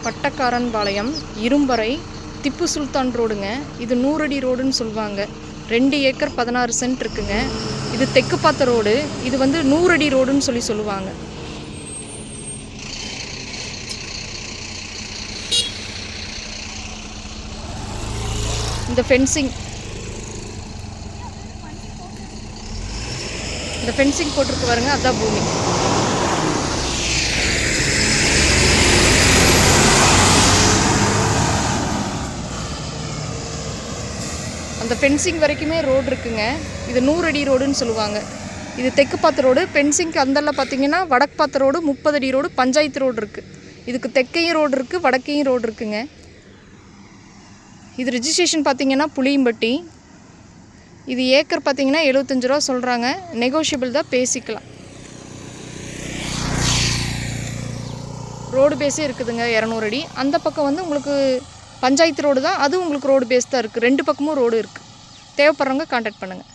பட்டக்காரன்பாளையம், இரும்பறை, திப்பு சுல்தான் ரோடுங்க. இது 100 அடி ரோடுன்னு சொல்லுவாங்க. 2 ஏக்கர் 16 சென்ட் இருக்குங்க. இது தெற்கு பார்த்த ரோடு. இது வந்து 100 அடி ரோடுன்னு சொல்லுவாங்க. இந்த ஃபென்சிங் போட்டிருக்கு பாருங்க, அதான் பூமி. அந்த ஃபென்சிங் வரைக்குமே ரோடு இருக்குங்க. இது 100 அடி ரோடுன்னு சொல்லுவாங்க. இது தெற்கு பார்த்த ரோடு. ஃபென்சிங்க்கு அந்தரில் பார்த்தீங்கன்னா வடக்கு பார்த்த ரோடு 30 அடி ரோடு, பஞ்சாயத்து ரோடு இருக்குது. இதுக்கு தெற்கையும் ரோடு இருக்குது, வடக்கையும் ரோடு இருக்குங்க. இது ரிஜிஸ்ட்ரேஷன் பார்த்தீங்கன்னா புளியம்பட்டி. இது ஏக்கர் பார்த்தீங்கன்னா 75 ரூபா சொல்கிறாங்க. நெகோஷியபிள் தான், பேசிக்கலாம். ரோடு பேஸே இருக்குதுங்க 200 அடி. அந்த பக்கம் வந்து உங்களுக்கு பஞ்சாயத்து ரோடு தான், அதுவும் உங்களுக்கு ரோடு பேஸ் தான் இருக்குது. 2 பக்கமும் ரோடு இருக்குது. தேவைப்படுறவங்க கான்டாக்ட் பண்ணுங்கள்.